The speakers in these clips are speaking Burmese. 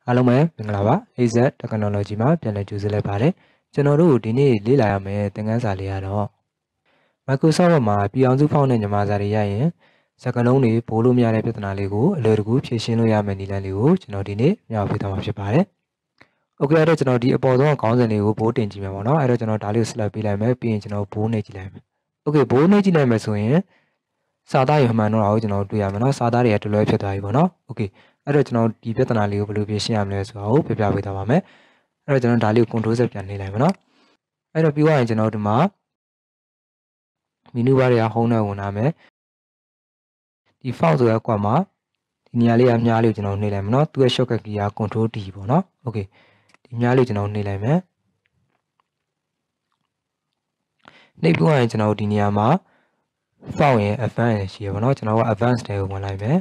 အားလုံးပဲမင်္ဂလာပါ AZ Technology မှာပြန်လည်ကြိုဆိုလိုက်ပါတယ်ကျွန်တော်တို့ဒီနေ့လေ့လာရမယ့်သင်ခန်းစာလေးကတော့ Microsoft မှာပြည်အောင်စုဖောင်းတဲ့မြန်မာစာတွေရရင်စကားလုံးတွေပို့လို့မရတဲ့ပြဿနာလေးကိုအလွယ်တကူဖြေရှင်းလို့ရမယ့်နည်းလမ်းလေးကိုကျွန်တော်ဒီနေ့မျှဝေပေးသွားမှာဖြစ်ပါတယ်။ Okay အဲ့တော့ကျွန်တော်ဒီအပေါ်ဆုံးခေါင်းစဉ်လေးကိုဘိုးတင်ကြည့်မယ်ပေါ့နော်အဲ့တော့ကျွန်တော်ဒါလေးကို select ပေးလိုက်မယ်ပြီးရင်ကျွန်တော်ဘိုးနှိပ်ကြည့်လိုက်မယ် Okay ဘိုးနှိပ်ကြည့်လိုက်မယ်ဆိုရင်စာသားရမှန်တော့ကျွန်တော်တွေ့ရမယ်နော်စာသားတွေကတလွဲဖြစ်သွားပြီပေါ့နော် Okayအဲ့တော့ကျွန်တော်ဒီပြဿနာလေးကိုဘယ်လိုဖြေရှင်းရမလဲဆိုတာကိုပြပြပေးသွားပါမယ်အဲ့တော့ကျွန်တော်ဒါလေးကို control Z ပြန်နှိပ်လိုက်မယ်နော်အဲ့တော့ပြီးသွားရင်ကျွန်တော်ဒီမှာ menu bar တွေက home နဲ့ဝင်လာမယ်ဒီ font ဆိုတဲ့ကွက်မှာဒီနေရာလေးကမြားလေးကိုကျွန်တော်နှိပ်လိုက်မယ်နော်သူ့ရဲ့ shortcut key က control D ပေါ့နော် Okay ဒီမြားလေးကျွန်တော်နှိပ်လိုက်မယ်နှိပ်ပြီးရင်ကျွန်တော်ဒီနေရာမှာ font ရဲ့ advanced ရှိရပါတော့ကျွန်တော်က advanced တွေကိုဝင်လိုက်မယ်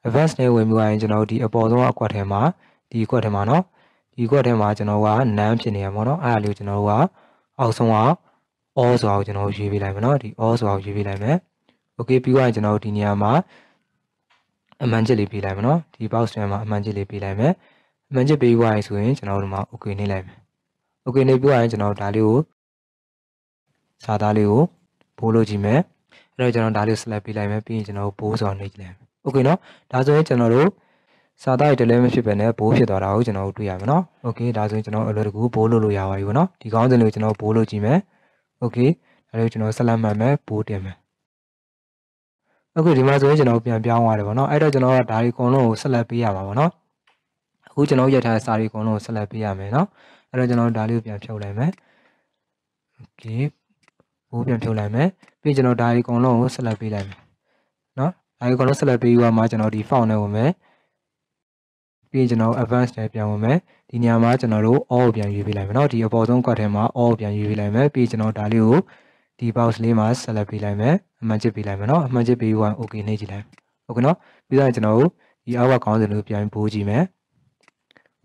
advanced တွေဝင်ပြီးရင်ကျွန်တော်ဒီအပေါ်ဆုံးအကွက်ထဲမှာဒီကွက်ထဲမှာเนาะဒီကွက်ထဲမှာကျွန်တော်က none ဖြစ်နေရပါတော့အဲ့ဒါလေးကိုကျွန်တော်ကအောက်ဆုံးက all ဆိုတာကိုကျွန်တော်ရွေးပေးလိုက်မယ်เนาะဒီ all ဆိုတာကိုရွေးပေးလိုက်မယ် Okay ပြီးရင်ကျွန်တော်ဒီနေရာမှာအမှန်ချက်လေးပေးလိုက်မယ်เนาะဒီ box ထဲမှာအမှန်ချက်လေးပေးလိုက်မယ်အမှန်ချက်ပေးပြီးရင်ဆိုရင်ကျွန်တော်တို့မှာ Okay နှိပ်လိုက်မယ် Okay နှိပ်ပြီးရင်ကျွန်တော်ဒါလေးကိုစာသားလေးကိုဘိုးလို့ကြည့်မယ်အဲ့တော့ကျွန်တော်ဒါလေးကို select ပေးလိုက်မယ်ပြီးရင်ကျွန်တော်ဘိုးဆိုတာနှိပ်ကြည့်လိုက်မယ် Okay เนาะဒါဆိုရင်ကျွန်တော်တို့စာသားတွေတလဲမဖြစ်ပဲနဲ့ဘိုးဖြစ်သွားတာကိုကျွန်တော်တို့တွေ့ရမယ်เนาะ Okay ဒါဆိုရင်ကျွန်တော်အလွယ်တကူဘိုးလို့ရပါပြီပေါ့เนาะဒီခေါင်းစဉ်လေးကိုကျွန်တော်ဘိုးလို့ကြည့်မယ် Okay ဒါလေးကိုကျွန်တော်ဆက်လက်မှတ်မယ်ဘိုးတင်မယ် Okay ဒီမှာဆိုရင်ကျွန်တော်ပြန်ပြောင်းသွားတယ်ပေါ့เนาะအဲ့တော့ကျွန်တော်ကဒါတွေအကုန်လုံးကိုဆက်လက်ပေးရမှာပေါ့เนาะအခုကျွန်တော်ရက်ထားတဲ့စာတွေအကုန်လုံးကိုဆက်လက်ပေးရမယ်เนาะအဲ့တော့ကျွန်တော်ဒါလေးကိုပြန်ဖြုတ်လိုက်မယ် Okay ဘိုးပြန်ဖြုတ်လိုက်မယ်ပြီးကျွန်တော်ဒါတွေအကုန်လုံးကိုဆက်လက်ပေးလိုက်မယ်เนาะဒါတွေအကုန်လုံးဆက်လက်ပေးပြီးမှကျွန်တော်ဒီ font နဲ့ဝင်မယ်ပြီးရင်ကျွန်တော် advanced နဲ့ပြန်ဝင်မယ်ဒီနေရာမှာကျွန်တော်တို့ all ကိုပြန်ရွေးပေးလိုက်မယ်เนาะဒီအပေါ်ဆုံးကွက်ထဲမှာ all ကိုပြန်ရွေးပေးလိုက်မယ်ပြီးကျွန်တော်ဒါလေးကိုဒီ box လေးမှာ select ပေးလိုက်မယ်အမှန်ချစ်ပေးလိုက်မယ်เนาะအမှန်ချစ်ပေးပြီးရင် okay နှိပ်ကြည့်လိုက် Okay เนาะပြီးတော့ကျွန်တော်တို့ဒီအောက်ကခေါင်းစဉ်လေးကိုပြန်ဘိုးကြည့်မယ်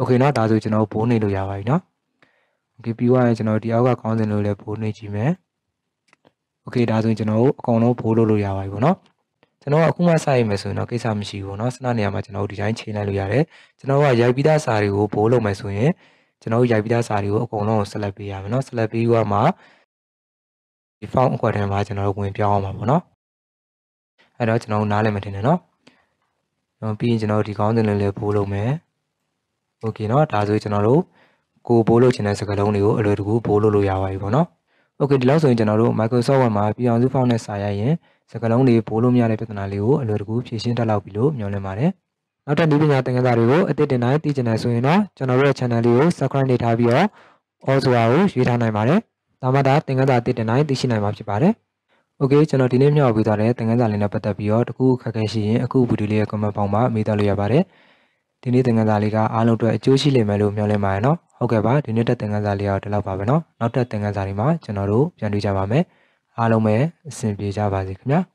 Okay เนาะဒါဆိုကျွန်တော်ဘိုးနှိပ်လို့ရပါပြီเนาะ Okay ပြီးတော့ကျွန်တော်ဒီအောက်ကခေါင်းစဉ်လေးကိုလည်းဘိုးနှိပ်ကြည့်မယ် Okay ဒါဆိုရင်ကျွန်တော်တို့အကုန်လုံးဘိုးလို့ရပါပြီပေါ့เนาะကျွန်တော်အခုမှစရိုက်မယ်ဆိုရင်တော့ကိစ္စမရှိဘူးเนาะစနနေရာမှာကျွန်တော်တို့ဒီတိုင်းချိန်လိုက်လို့ရတယ်ကျွန်တော်ကရိုက်ပြီးသားစာတွေကိုဘိုးလုပ်မယ်ဆိုရင်ကျွန်တော်တို့ရိုက်ပြီးသားစာတွေကိုအကုန်လုံးကို select ပေးရမယ်เนาะ select ပေးပြီးမှဒီ font အကွက်ထဲမှာကျွန်တော်တို့ဝင်ပြောင်းအောင်ပါပေါ့เนาะအဲ့တော့ကျွန်တော်တို့နားလည်မှထင်တယ်เนาะပြီးရင်ကျွန်တော်တို့ဒီခေါင်းစဉ်လေးလေးဘိုးလုပ်မယ် Okay เนาะဒါဆိုရင်ကျွန်တော်တို့ကိုဘိုးလုပ်ချင်တဲ့စကားလုံးတွေကိုအလွယ်တကူဘိုးလို့ရပါပြီပေါ့เนาะ Okay ဒီလောက်ဆိုရင်ကျွန်တော်တို့ Microsoft Word မှာပြည်အောင်စုဖောင်းနဲ့စာရိုက်ရင်စကားလုံးတွေဘိုးလို့မရတဲ့ပြဿနာလေးကိုအလွယ်တကူဖြေရှင်းတတ်လောက်ပြီလို့မျှော်လင့်ပါတယ်။နောက်ထပ်ဒီပညာသင်ခန်းစာတွေကိုအသစ်တင်တိုင်းသိချင်တယ်ဆိုရင်တော့ကျွန်တော်တို့ရဲ့ channel လေးကို subscribe နေထားပြီးတော့ all ဆိုတာကိုရွေးထားနိုင်ပါတယ်။ဒါမှသာသင်ခန်းစာအသစ်တင်တိုင်းသိရှိနိုင်မှာဖြစ်ပါတယ်။ Okay ကျွန်တော်ဒီနေ့မျှဝေပေးသွားတဲ့သင်ခန်းစာလေးနဲ့ပတ်သက်ပြီးတော့တခုခက်ခဲရှိရင်အခုဗီဒီယိုလေးရဲ့ comment ပေါင်းမှာမေးသွားလို့ရပါတယ်။ဒီနေ့သင်ခန်းစာလေးကအားလုံးအတွက်အကျိုးရှိလိမ့်မယ်လို့မျှော်လင့်ပါတယ်နော်။ဟုတ်ကဲ့ပါဒီနေ့တက်သင်ခန်းစာလေးကတော့ဒီလောက်ပါပဲနော်။နောက်ထပ်သင်ခန်းစာတွေမှာကျွန်တော်တို့ပြန်တွေ့ကြပါမယ်။အားလုံးပဲအဆင်ပြေကြပါစေခင်ဗျာ။